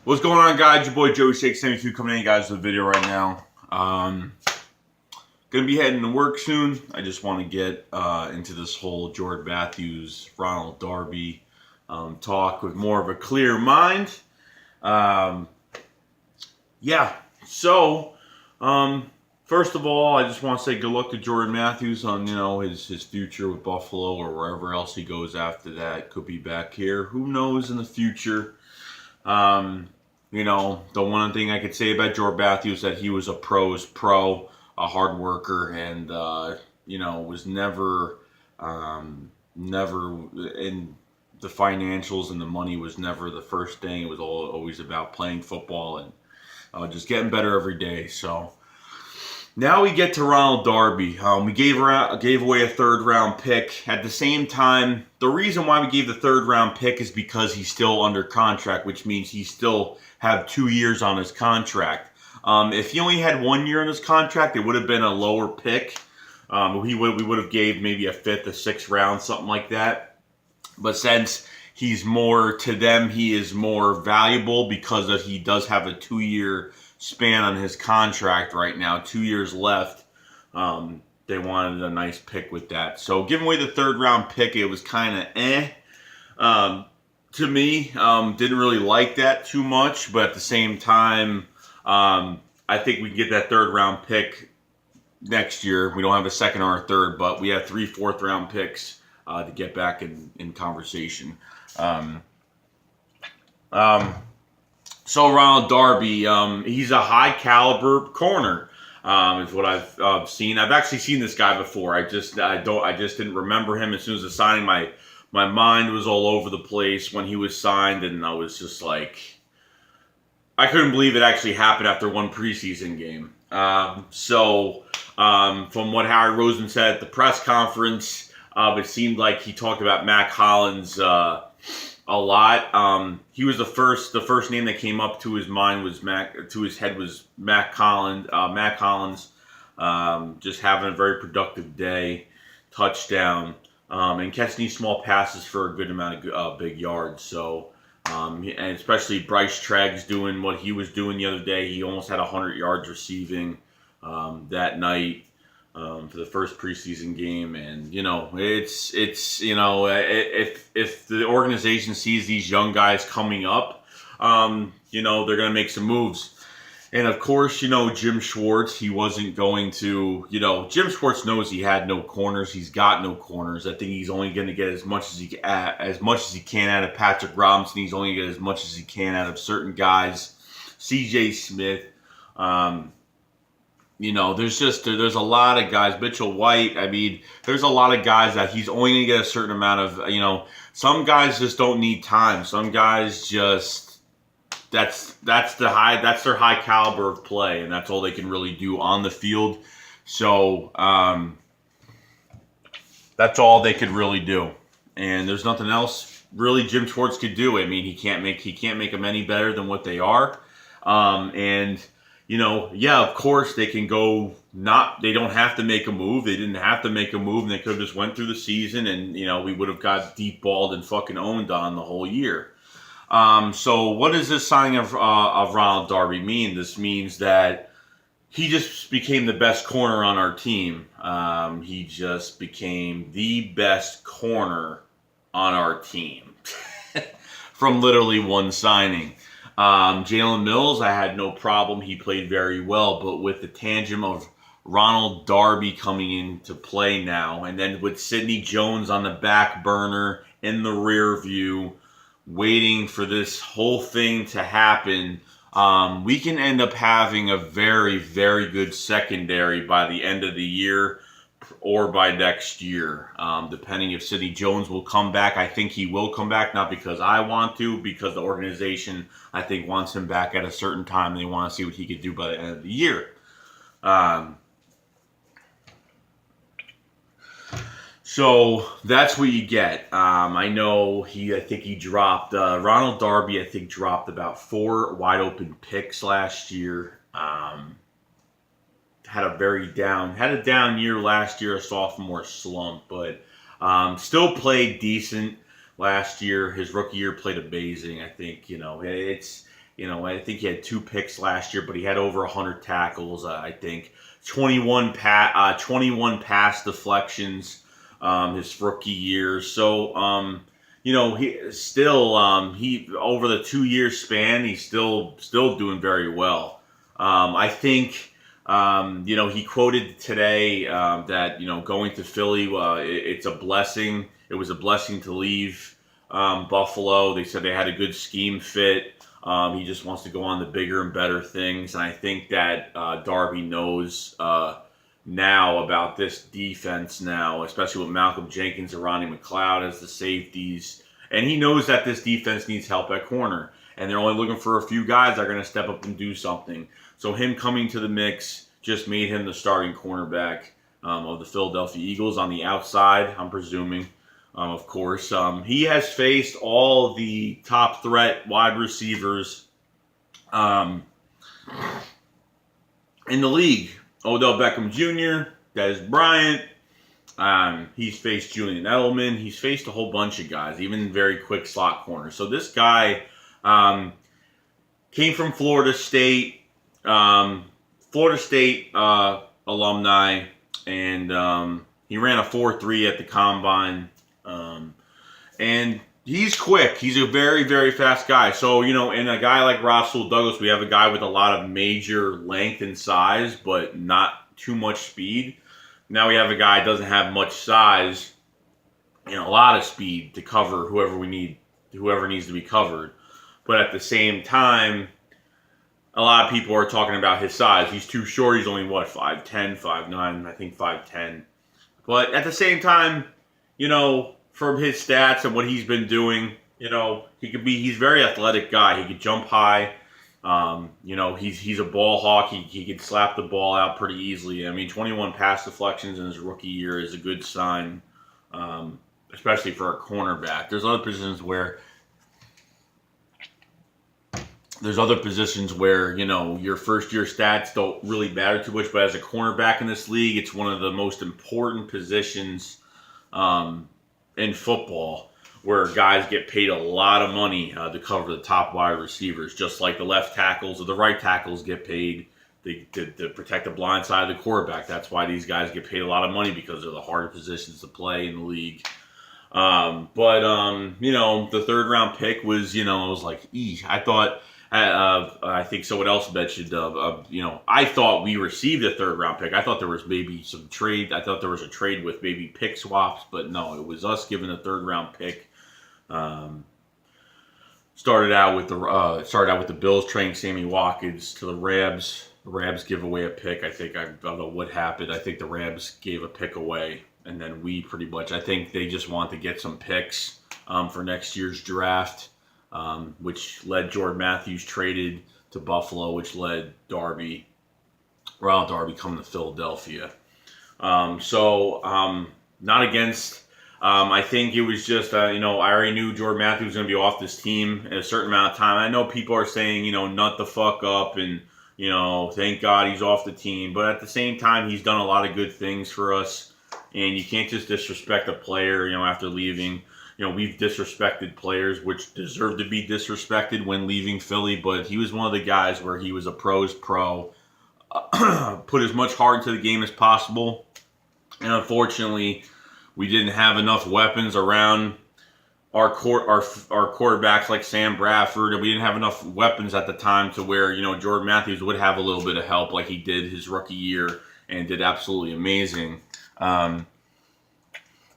What's going on, guys? Your boy Joey Shake 72 coming at you guys with a video right now. Gonna be heading to work soon. I just want to get into this whole Jordan Matthews, Ronald Darby talk with more of a clear mind. First of all, I just want to say good luck to Jordan Matthews on his future with Buffalo or wherever else he goes after that. Could be back here. Who knows in the future? The one thing I could say about Jordan Matthews is that he was a pro's pro, a hard worker, and was never in the financials, and the money was never the first thing. It was always about playing football and just getting better every day. So now we get to Ronald Darby. We gave away a third-round pick. At the same time, the reason why we gave the third-round pick is because he's still under contract, which means he still have 2 years on his contract. If he only had 1 year on his contract, it would have been a lower pick. We would have gave maybe a fifth, a sixth round, something like that. But since he's more to them, he is more valuable because he does have a 2-year span on his contract right now, 2 years left. They wanted a nice pick with that. So giving away the third-round pick, it was kind of to me. Didn't really like that too much, but at the same time, I think we can get that third-round pick next year. We don't have a second or a third, but we have 3 fourth-round picks to get back in conversation. So Ronald Darby, he's a high-caliber corner, is what I've seen. I've actually seen this guy before. I just didn't remember him as soon as the signing. My mind was all over the place when he was signed, and I was just like, I couldn't believe it actually happened after one preseason game. From what Harry Rosen said at the press conference, it seemed like he talked about Mac Hollins a lot. He was the first name that came up to his mind was Mac Hollins. Mac Hollins, just having a very productive day, touchdown, and catching these small passes for a good amount of big yards. So, and especially Bryce Tregg's doing what he was doing the other day. He almost had 100 yards receiving that night. For the first preseason game, and if the organization sees these young guys coming up, they're gonna make some moves. And of course, Jim Schwartz, he wasn't going to, Jim Schwartz knows he had no corners. He's got no corners. I think he's only going to get as much as he can out of Patrick Robinson. He's only going to get as much as he can out of certain guys. C.J. Smith. There's a lot of guys. Mitchell White. I mean, there's a lot of guys that he's only going to get a certain amount of. Some guys just don't need time. Some guys just that's their high caliber of play, and that's all they can really do on the field. So that's all they could really do, and there's nothing else really Jim Schwartz could do. I mean, he can't make them any better than what they are, of course they can go they don't have to make a move. They didn't have to make a move, and they could have just went through the season, and, we would have got deep balled and fucking owned on the whole year. So what does this signing of Ronald Darby mean? This means that he just became the best corner on our team. He just became the best corner on our team from literally one signing. Jalen Mills, I had no problem. He played very well, but with the tangent of Ronald Darby coming into play now, and then with Sidney Jones on the back burner in the rear view, waiting for this whole thing to happen, we can end up having a very, very good secondary by the end of the year or by next year, depending if Sidney Jones will come back. I think he will come back, not because I want to, because the organization, I think, wants him back at a certain time. They want to see what he could do by the end of the year. So that's what you get. I think he dropped, Ronald Darby, I think, dropped about 4 wide open picks last year. Had a down year last year, a sophomore slump, but still played decent last year. His rookie year played amazing. I think, I think he had 2 picks last year, but he had over 100 tackles. I think 21 pass deflections his rookie year. So he still he over the 2 year span, he's still doing very well. I think he quoted today that going to Philly, it's a blessing. It was a blessing to leave Buffalo. They said they had a good scheme fit. He just wants to go on the bigger and better things, and I think that Darby knows now about this defense now, especially with Malcolm Jenkins and Ronnie McLeod as the safeties, and he knows that this defense needs help at corner, and they're only looking for a few guys that are going to step up and do something. So him coming to the mix just made him the starting cornerback of the Philadelphia Eagles on the outside, I'm presuming. Of course, he has faced all the top threat wide receivers in the league. Odell Beckham Jr., Dez Bryant. He's faced Julian Edelman. He's faced a whole bunch of guys, even very quick slot corners. So this guy came from Florida State. Alumni, and he ran a 4.3 at the combine. And he's quick. He's a very, very fast guy. So, in a guy like Rasul Douglas, we have a guy with a lot of major length and size, but not too much speed. Now we have a guy that doesn't have much size and a lot of speed to cover whoever needs to be covered. But at the same time, a lot of people are talking about his size. He's too short. He's only, 5'10", 5'9", I think 5'10". But at the same time, from his stats and what he's been doing, he's a very athletic guy. He could jump high. He's a ball hawk. He could slap the ball out pretty easily. I mean, 21 pass deflections in his rookie year is a good sign, especially for a cornerback. There's other positions where your first year stats don't really matter too much, but as a cornerback in this league, it's one of the most important positions in football, where guys get paid a lot of money to cover the top wide receivers, just like the left tackles or the right tackles get paid to protect the blind side of the quarterback. That's why these guys get paid a lot of money, because they're the harder positions to play in the league. The 3rd round pick was, I was like, I thought. I think someone else mentioned, I thought we received a 3rd round pick. I thought there was maybe some trade. I thought there was a trade with maybe pick swaps, but no, it was us giving a 3rd round pick. Started out with the Bills trading Sammy Watkins to the Rams. The Rams give away a pick. I don't know what happened. I think the Rams gave a pick away, and then I think they just want to get some picks for next year's draft. Which led Jordan Matthews traded to Buffalo, which led Ronald Darby coming to Philadelphia. Not against. I think it was just, I already knew Jordan Matthews was going to be off this team in a certain amount of time. I know people are saying, nut the fuck up and, thank God he's off the team. But at the same time, he's done a lot of good things for us. And you can't just disrespect a player, after leaving. We've disrespected players which deserve to be disrespected when leaving Philly, but he was one of the guys where he was a pro's pro, put as much heart into the game as possible, and unfortunately, we didn't have enough weapons around our quarterbacks like Sam Bradford, and we didn't have enough weapons at the time to where, Jordan Matthews would have a little bit of help like he did his rookie year and did absolutely amazing.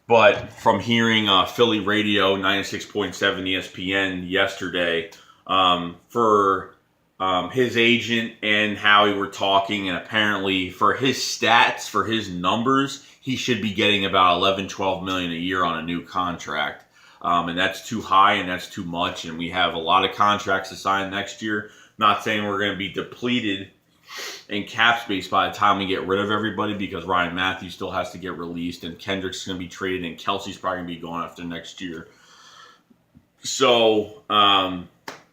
But from hearing Philly radio, 96.7 ESPN yesterday, for his agent and how we were talking, and apparently for his stats, for his numbers, he should be getting about 11, 12 million a year on a new contract. And that's too high and that's too much. And we have a lot of contracts to sign next year. Not saying we're going to be depleted in cap space by the time we get rid of everybody, because Ryan Matthews still has to get released and Kendrick's going to be traded and Kelsey's probably going to be gone after next year. So,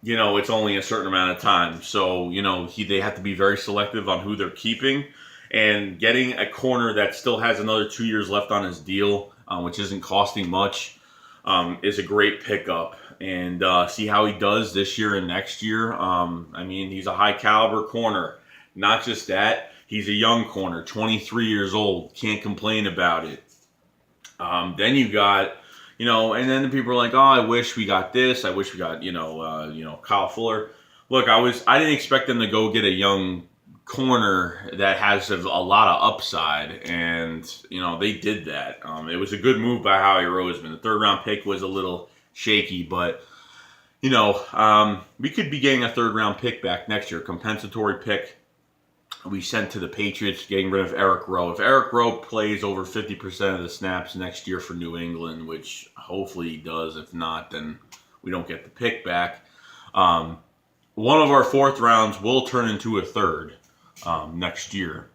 it's only a certain amount of time. So, they have to be very selective on who they're keeping, and getting a corner that still has another 2 years left on his deal, which isn't costing much. is a great pickup. And see how he does this year and next year. I mean, he's a high caliber corner. Not just that, he's a young corner, 23 years old. Can't complain about it. Then you got, and then the people are like, oh, I wish we got this. I wish we got, Kyle Fuller. Look, I didn't expect them to go get a young corner that has a lot of upside, and they did that. It was a good move by Howie Roseman. The third round pick was a little shaky, but we could be getting a third round pick back next year, compensatory pick. We sent to the Patriots, getting rid of Eric Rowe. If Eric Rowe plays over 50% of the snaps next year for New England, which hopefully he does, if not, then we don't get the pick back. One of our fourth rounds will turn into a third next year.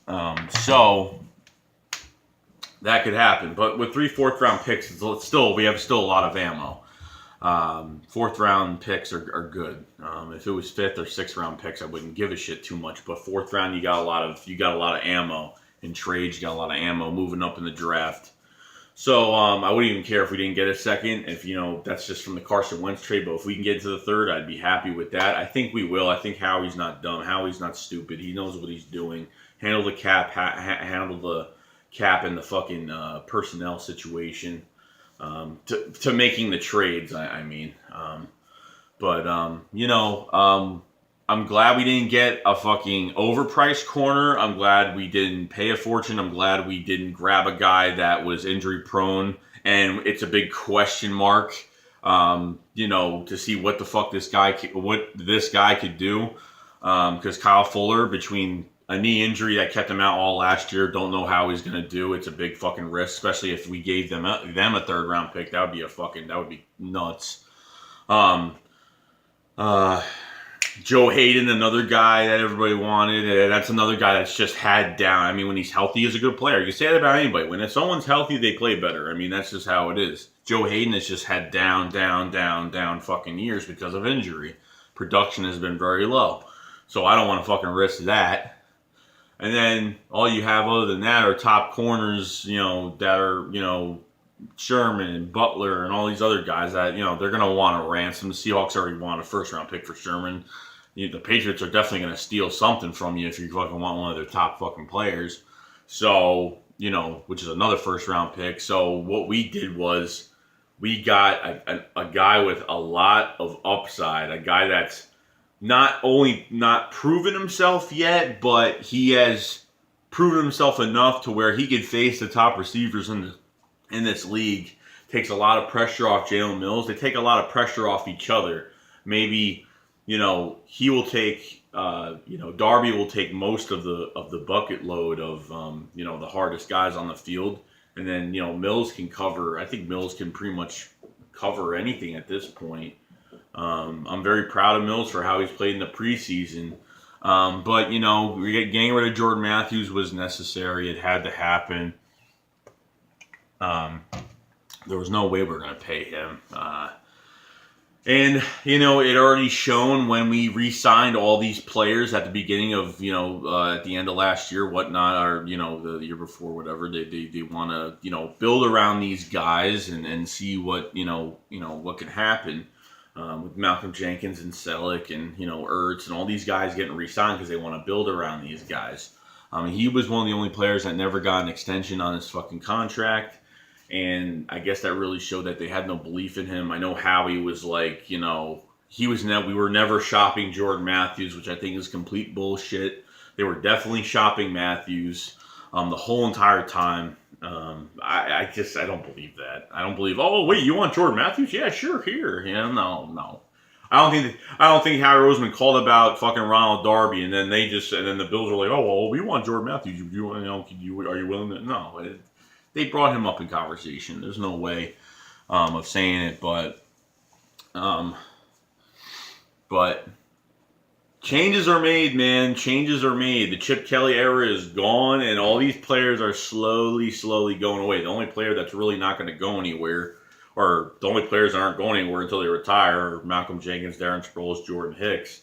So that could happen. But with 3 fourth round picks, we have still a lot of ammo. Fourth round picks are good. If it was fifth or sixth round picks, I wouldn't give a shit too much. But fourth round, you got a lot of ammo in trades. You got a lot of ammo moving up in the draft. So I wouldn't even care if we didn't get a second. If that's just from the Carson Wentz trade. But if we can get to the third, I'd be happy with that. I think we will. I think Howie's not dumb. Howie's not stupid. He knows what he's doing. Handle the cap. Handle the cap and the fucking personnel situation. To making the trades, I mean. I'm glad we didn't get a fucking overpriced corner. I'm glad we didn't pay a fortune. I'm glad we didn't grab a guy that was injury prone. And it's a big question mark, to see what the fuck this guy could do. Because Kyle Fuller, between a knee injury that kept him out all last year, don't know how he's going to do. It's a big fucking risk, especially if we gave them a third round pick. That would be nuts. Joe Hayden, another guy that everybody wanted. That's another guy that's just had down. I mean, when he's healthy, he's a good player. You can say that about anybody. When someone's healthy, they play better. I mean, that's just how it is. Joe Hayden has just had down fucking years because of injury. Production has been very low. So I don't want to fucking risk that. And then all you have other than that are top corners, that are, Sherman and Butler and all these other guys that, they're going to want a ransom. The Seahawks already want a first round pick for Sherman. The Patriots are definitely going to steal something from you if you fucking want one of their top fucking players. So, which is another first round pick. So what we did was we got a guy with a lot of upside, a guy that's not only not proven himself yet, but he has proven himself enough to where he could face the top receivers in this league. Takes a lot of pressure off Jalen Mills. They take a lot of pressure off each other. Maybe, he will take, Darby will take most of the bucket load of, the hardest guys on the field. And then, Mills can cover. I think Mills can pretty much cover anything at this point. I'm very proud of Mills for how he's played in the preseason. But, getting rid of Jordan Matthews was necessary. It had to happen. There was no way we were going to pay him. And, it already shown when we re-signed all these players at the beginning of, at the end of last year, whatnot, or, the year before, whatever. They want to, build around these guys and see what, what can happen. With Malcolm Jenkins and Selleck and, Ertz and all these guys getting re-signed because they want to build around these guys. He was one of the only players that never got an extension on his fucking contract. And I guess that really showed that they had no belief in him. I know Howie was like, we were never shopping Jordan Matthews, which I think is complete bullshit. They were definitely shopping Matthews the whole entire time. I don't believe that. I don't believe, oh, wait, you want Jordan Matthews? Yeah, sure, here. No. I don't think Howie Roseman called about fucking Ronald Darby, and then the Bills were like, oh, well, we want Jordan Matthews. Are you willing to? No. They brought him up in conversation. There's no way of saying it, but changes are made, man. Changes are made. The Chip Kelly era is gone, and all these players are slowly going away. The only player that's really not going to go anywhere, or the only players that aren't going anywhere until they retire, are Malcolm Jenkins, Darren Sproles, Jordan Hicks.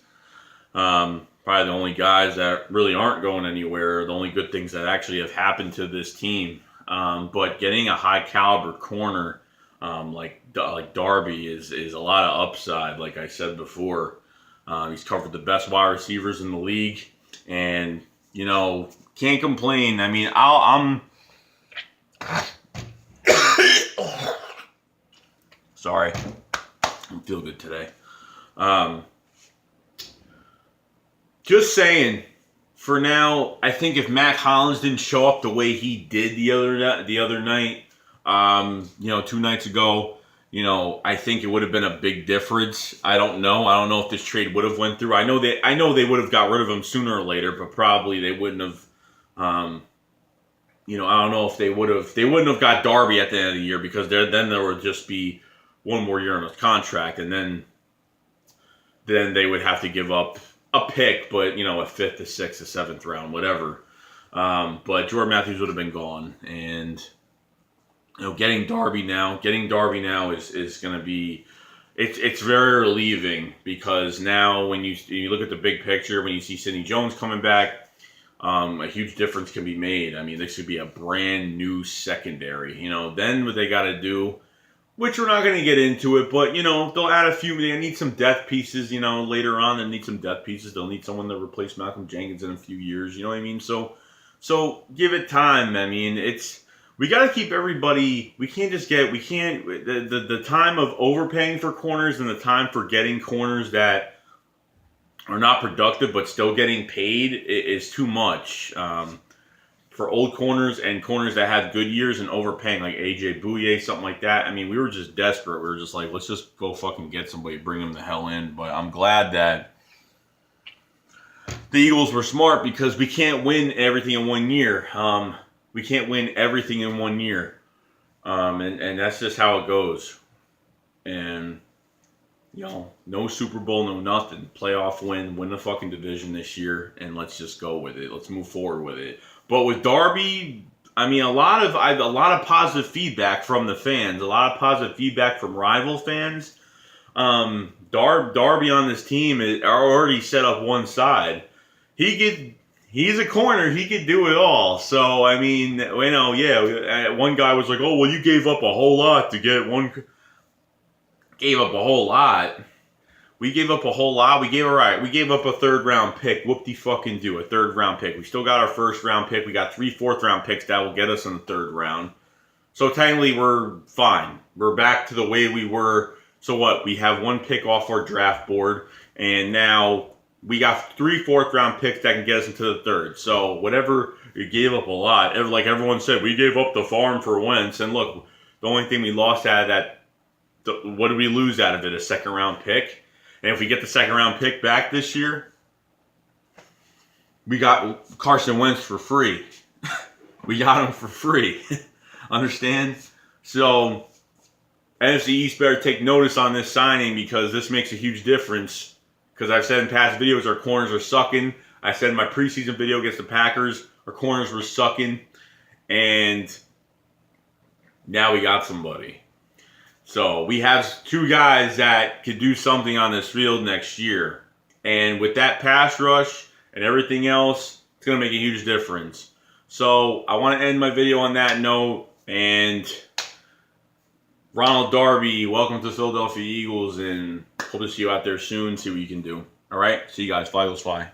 Probably the only guys that really aren't going anywhere. The only good things that actually have happened to this team. But getting a high caliber corner Like Darby is a lot of upside. Like I said before, he's covered the best wide receivers in the league, and can't complain. I mean, I'm sorry, I don't feel good today. Just saying. For now, I think if Mac Hollins didn't show up the way he did the other night, 2 nights ago, I think it would have been a big difference. I don't know. I don't know if this trade would have went through. I know they would have got rid of him sooner or later, but probably they wouldn't have. I don't know if they wouldn't have got Darby at the end of the year, because then there would just be one more year on his contract, and then they would have to give up a pick, but a fifth, a sixth, a seventh round, whatever. But Jordan Matthews would have been gone, and getting Darby now is going to be it's very relieving, because now when you look at the big picture, when you see Sidney Jones coming back, a huge difference can be made. I mean, this should be a brand new secondary. Then what they got to do, which we're not going to get into it, but, they'll add a few. They need some depth pieces, later on. They need some depth pieces. They'll need someone to replace Malcolm Jenkins in a few years. You know what I mean? So give it time. I mean, we got to keep everybody. We can't the time of overpaying for corners and the time for getting corners that are not productive but still getting paid is too much. For old corners and corners that have good years, and overpaying, like AJ Bouye, something like that. I mean, we were just desperate. We were just like, let's just go fucking get somebody, bring them the hell in. But I'm glad that the Eagles were smart, because we can't win everything in 1 year. We can't win everything in 1 year. And that's just how it goes. And, no Super Bowl, no nothing. Playoff win the fucking division this year, and let's just go with it. Let's move forward with it. But with Darby, I mean, a lot of positive feedback from the fans, a lot of positive feedback from rival fans. Darby on this team is already set up one side. He's a corner. He could do it all. So, I mean, one guy was like, oh, well, you gave up a whole lot to get one. Gave up a whole lot. We gave up a whole lot. We gave up a third-round pick. Whoop-de-fucking-do, a third-round pick. We still got our first-round pick. We got 3 fourth-round picks that will get us in the third round. So technically, we're fine. We're back to the way we were. So what? We have 1 pick off our draft board, and now we got 3 fourth-round picks that can get us into the third. So whatever, we gave up a lot. Like everyone said, we gave up the farm for Wentz. And look, the only thing we lost out of that, what did we lose out of it? A second-round pick? And if we get the second-round pick back this year, we got Carson Wentz for free. We got him for free. Understand? So, NFC East better take notice on this signing, because this makes a huge difference. Because I've said in past videos, our corners are sucking. I said in my preseason video against the Packers, our corners were sucking. And now we got somebody. So we have 2 guys that could do something on this field next year. And with that pass rush and everything else, it's going to make a huge difference. So I want to end my video on that note. And Ronald, Darby, welcome to Philadelphia Eagles. And hope to see you out there soon. See what you can do. All right? See you guys. Fly, Eagles, fly.